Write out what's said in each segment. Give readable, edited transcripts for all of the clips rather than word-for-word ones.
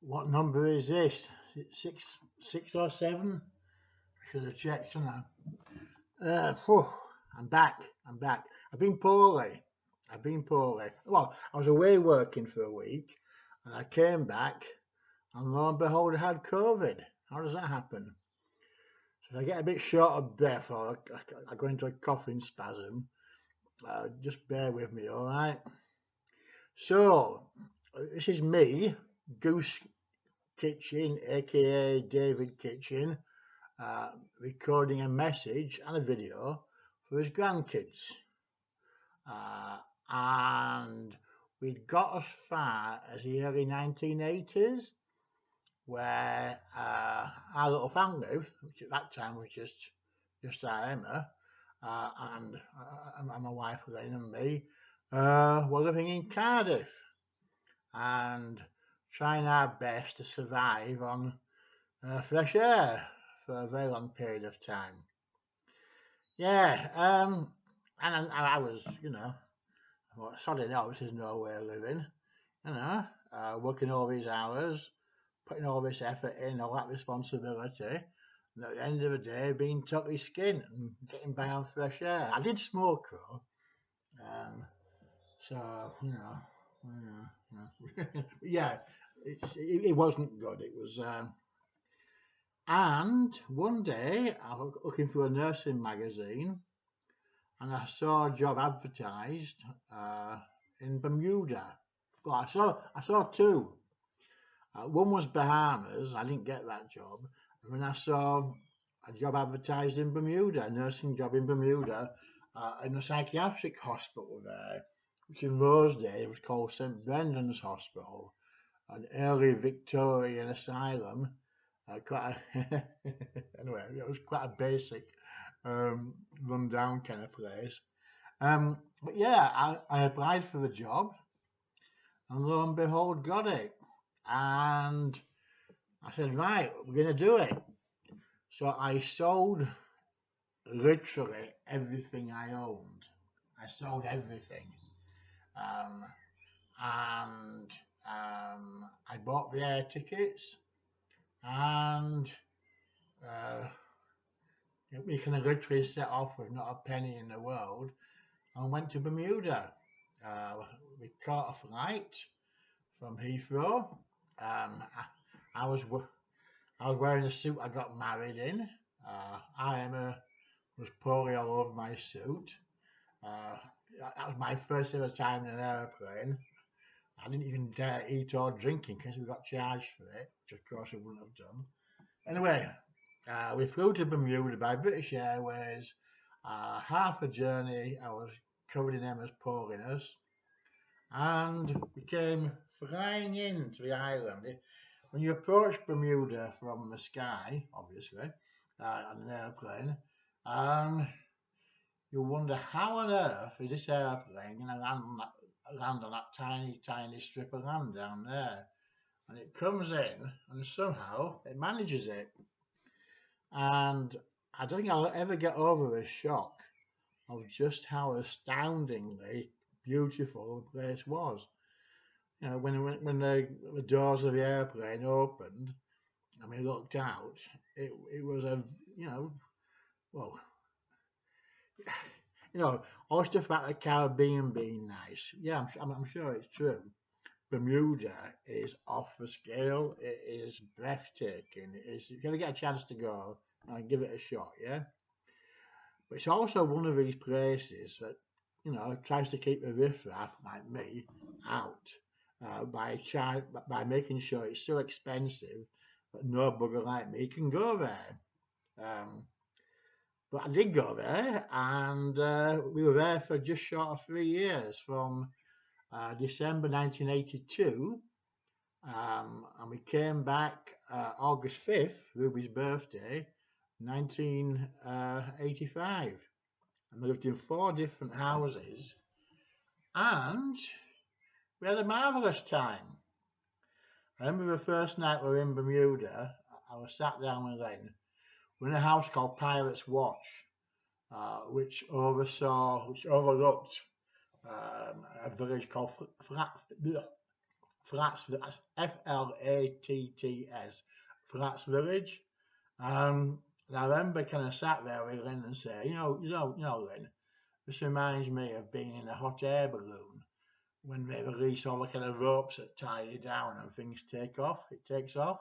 What number is this? Six or seven? Should have checked, shouldn't I? Phew, I'm back. I'm back. I've been poorly. Well, I was away working for a week, and I came back, and lo and behold, I had COVID. How does that happen? So if I get a bit short of breath or I go into a coughing spasm, just bear with me, all right? So, this is me, Goose Kitchen, aka David Kitchen, recording a message and a video for his grandkids. And we'd got as far as the early 1980s, where our little family, which at that time was just our Emma, and my wife Elaine and me, were living in Cardiff and trying our best to survive on fresh air for a very long period of time. Yeah, and I was, I thought, sorry, no, this is no way of living, working all these hours, putting all this effort in, all that responsibility, and at the end of the day, being totally skint and getting by on fresh air. I did smoke though, so yeah, it wasn't good. It was, and one day I was looking through a nursing magazine, and I saw a job advertised in Bermuda. Well, I saw two. One was Bahamas. I didn't get that job. And then I saw a job advertised in Bermuda, a nursing job in Bermuda, in a psychiatric hospital there, which in those days was called St Brendan's Hospital, an early Victorian asylum. Anyway, it was quite a basic, run-down kind of place. But yeah, I applied for the job, and lo and behold, got it. And I said, right, we're going to do it. So I sold literally everything I owned. I sold everything. And I bought the air tickets, and we kind of literally set off with not a penny in the world and went to Bermuda. We caught a flight from Heathrow. I was wearing a suit I got married in. Emma was poorly all over my suit. That was my first ever time in an airplane. I didn't even dare eat or drink in case we got charged for it, which of course we wouldn't have done. Anyway, we flew to Bermuda by British Airways. Half a journey I was covered in Emma's poorliness, and we came flying into the island. When you approach Bermuda from the sky, obviously, on an airplane, you wonder how on earth is this airplane going to land on that tiny, tiny strip of land down there. And it comes in, and somehow it manages it. And I don't think I'll ever get over the shock of just how astoundingly beautiful the place was. When the doors of the airplane opened and we looked out, it was well, all stuff about the Caribbean being nice. Yeah, I'm sure it's true. Bermuda is off the scale. It is breathtaking. If you ever get a chance to go, give it a shot, yeah? But it's also one of these places that, tries to keep the riffraff, like me, out by making sure it's so expensive that no bugger like me can go there. But I did go there, and we were there for just short of 3 years, from December 1982, and we came back August 5th, Ruby's birthday, 1985, and we lived in 4 different houses, and we had a marvellous time. I remember the first night we were in Bermuda, I was sat down with Len. We're in a house called Pirate's Watch, which overlooked a village called Flats, that's Flatts, Flats Village. And I remember kind of sat there with Lynn and say, Lynn, this reminds me of being in a hot air balloon when they release all the kind of ropes that tie you down and things take off. It takes off.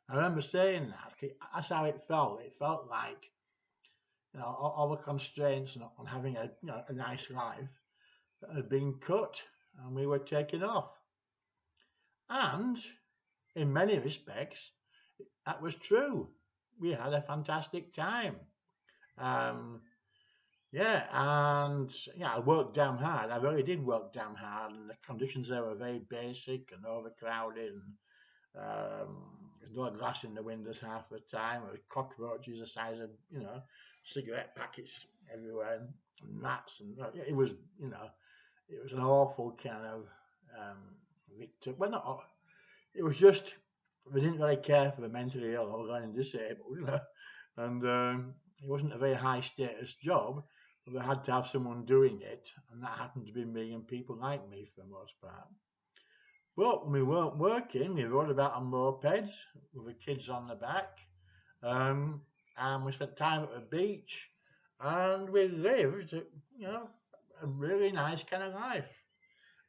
I remember saying that. That's how it felt. It felt like all the constraints on having a nice life that had been cut, and we were taken off. And in many respects, that was true. We had a fantastic time. Um, yeah, and I worked damn hard. I really did work damn hard, and the conditions there were very basic and overcrowded, and there's no glass in the windows half the time. There were cockroaches the size of cigarette packets everywhere, and rats, and it was it was an awful kind of victim. Well, not. It was just they didn't really care for the mentally ill or learning disabled, and it wasn't a very high status job, but they had to have someone doing it, and that happened to be me and people like me for the most part. But when we weren't working, we rode about on mopeds with the kids on the back, and we spent time at the beach, and we lived, a really nice kind of life.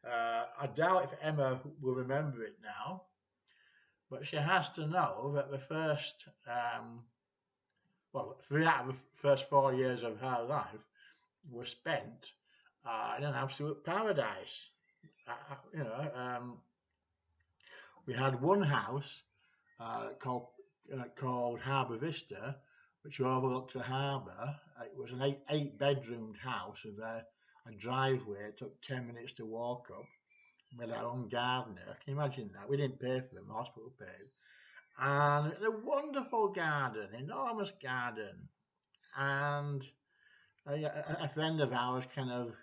I doubt if Emma will remember it now, but she has to know that the first, 3 out of the first 4 years of her life were spent in an absolute paradise. We had one house called Harbour Vista, which overlooked the harbour. It was an eight-bedroomed house with a driveway. It took 10 minutes to walk up. We had our own gardener. Can you imagine that? We didn't pay for them, the hospital paid. And a wonderful garden, enormous garden. And a friend of ours kind of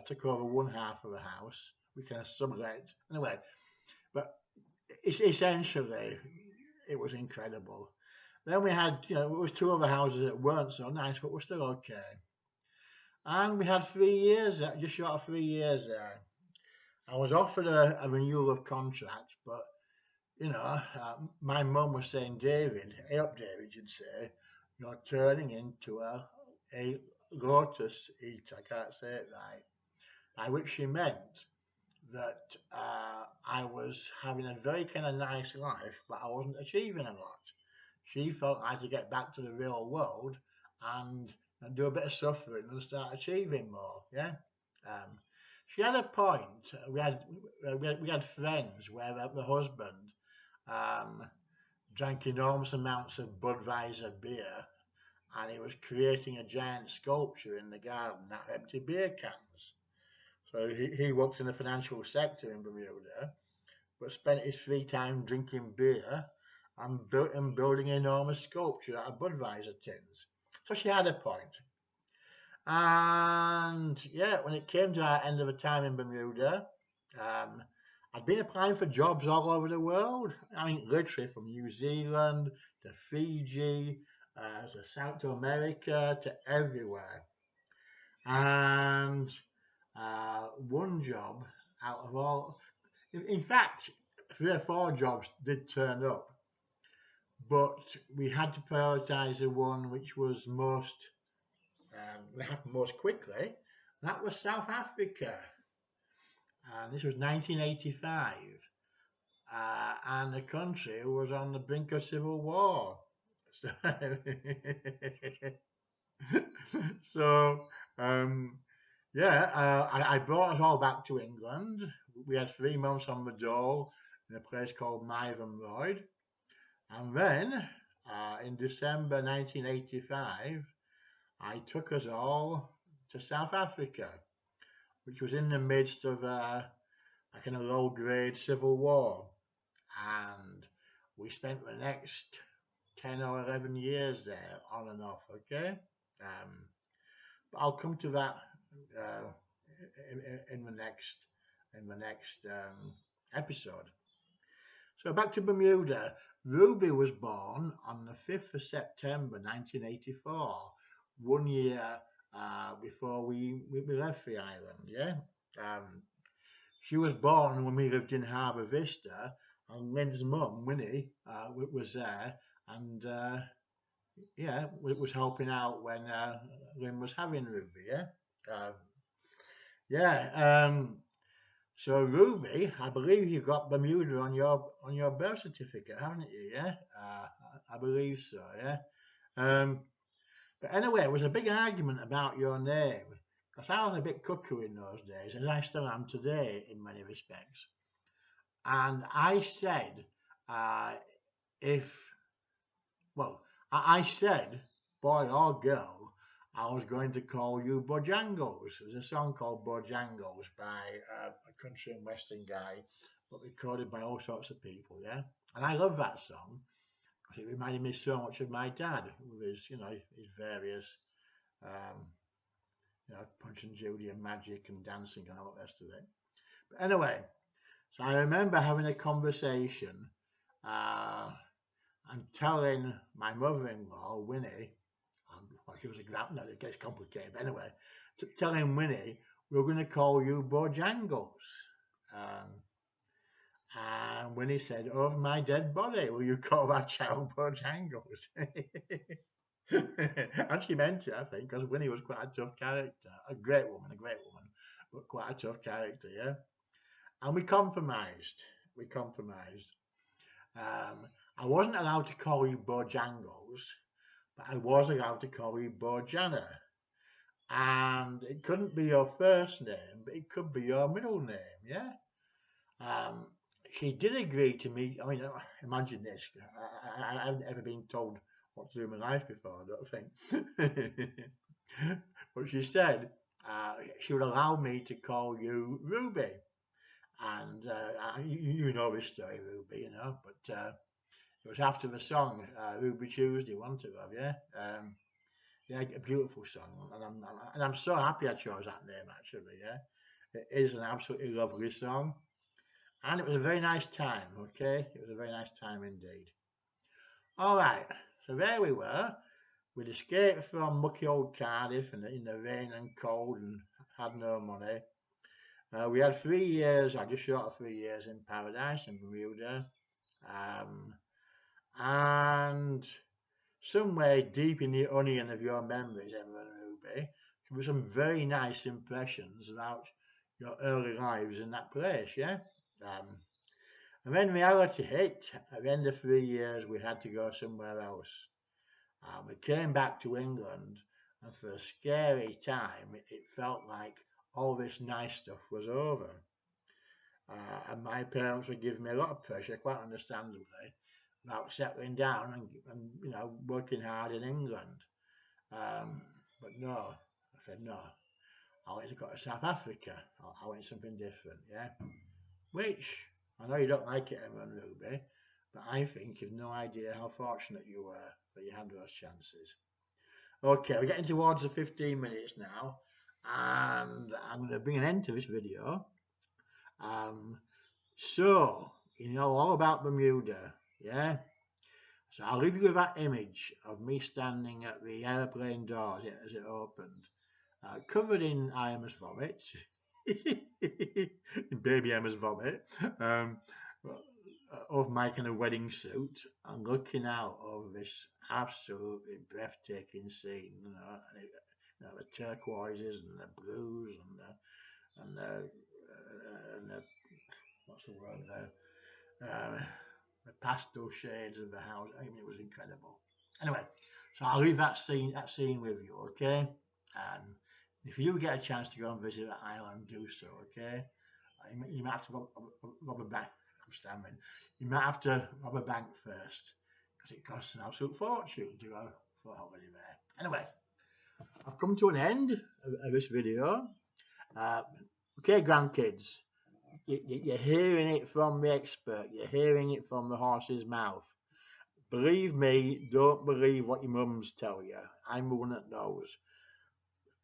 took over one half of the house. We kind of sublet. Anyway, but essentially, it was incredible. Then we had, it was 2 other houses that weren't so nice, but were still okay. And we had 3 years, just short of 3 years there. I was offered a renewal of contract, but my mum was saying, David, hey up David, you'd say, you're turning into a lotus eater, I can't say it right. By which she meant that I was having a very kind of nice life, but I wasn't achieving a lot. She felt I had to get back to the real world and do a bit of suffering and start achieving more. Yeah. She had a point. We had friends where the husband drank enormous amounts of Budweiser beer, and he was creating a giant sculpture in the garden out of empty beer cans. So he worked in the financial sector in Bermuda, but spent his free time drinking beer and building an enormous sculpture out of Budweiser tins. So she had a point. And when it came to our end of the time in Bermuda, I'd been applying for jobs all over the world. I mean, literally from New Zealand to Fiji, to South America, to everywhere. And one job out of all, in fact, 3 or 4 jobs did turn up, but we had to prioritize the one which was most happened most quickly. That was South Africa, and this was 1985, and the country was on the brink of civil war. So, I brought us all back to England. We had 3 months on the dole in a place called Myvenroyd, and then in December 1985. I took us all to South Africa, which was in the midst of a kind of low-grade civil war, and we spent the next 10 or 11 years there, on and off. Okay, but I'll come to that in the next episode. So back to Bermuda. Ruby was born on the 5th of September 1984. 1 year before we left the island, she was born when we lived in Harbour Vista, and Lynn's mum, Winnie, was there, and yeah, was helping out when Lynn was having Ruby. Yeah, yeah. So Ruby, I believe you got Bermuda on your birth certificate, haven't you? Yeah, I believe so. Yeah. But anyway, it was a big argument about your name. Because I was a bit cuckoo in those days, as I still am today in many respects. And I said, uh, if, well, I said, boy or girl, I was going to call you Bojangles. There's a song called Bojangles by a country and western guy, but recorded by all sorts of people, yeah? And I love that song because it reminded me so much of my dad with his, his various, um, Punch and Judy and magic and dancing and all the rest of it. But anyway, so I remember having a conversation and telling my mother-in-law, Winnie, well, she was a grand, it gets complicated, but anyway, telling Winnie, we're going to call you Bojangles. And Winnie said, over my dead body, will you call that child Bojangles? And she meant it, I think, because Winnie was quite a tough character. A great woman, but quite a tough character, yeah? And we compromised. I wasn't allowed to call you Bojangles, but I was allowed to call you Bojana. And it couldn't be your first name, but it could be your middle name, yeah? She did agree to me. I mean, imagine this. I haven't ever been told what to do in my life before, I don't think. But she said she would allow me to call you Ruby. And you know this story, Ruby, but it was after the song, Ruby Tuesday, wasn't it, love, yeah? Yeah, a beautiful song, and I'm so happy I chose that name, actually, yeah? It is an absolutely lovely song, and it was a very nice time, okay? It was a very nice time indeed. All right, so there we were. We'd escaped from mucky old Cardiff in the rain and cold and had no money. We had 3 years, or just short of 3 years in paradise in Bermuda. And somewhere deep in the onion of your memories, Emma and Ruby, there were some very nice impressions about your early lives in that place, yeah? And then reality hit. At the end of 3 years, we had to go somewhere else. We came back to England, and for a scary time, it felt like all this nice stuff was over. And my parents were giving me a lot of pressure, quite understandably, about settling down and working hard in England. But no, I said no. I want to go to South Africa. I want something different, yeah. Which I know you don't like it, Emma and Ruby, but I think you've no idea how fortunate you were that you had those chances. Okay, we're getting towards the 15 minutes now, and I'm going to bring an end to this video. So, you know all about Bermuda, yeah? So I'll leave you with that image of me standing at the airplane doors as it opened, covered in Emma's vomit, baby Emma's vomit, of my kind of wedding suit, and looking out over this absolutely breathtaking scene, the turquoises and the blues and the what's the word there? The pastel shades of the house. I mean, it was incredible. Anyway, so I'll leave that scene with you, okay? If you get a chance to go and visit that island, do so, okay? You might have to rob a bank. I'm stammering. You might have to rob a bank first, because it costs an absolute fortune to go for a holiday there. Anyway, I've come to an end of this video. Okay, grandkids. You're hearing it from the expert. You're hearing it from the horse's mouth. Believe me, don't believe what your mums tell you. I'm the one that knows.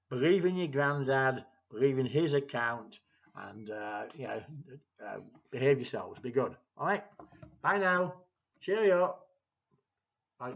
Believe in your granddad. Believe in his account. And, behave yourselves. Be good. All right? Bye now. Cheerio. Bye.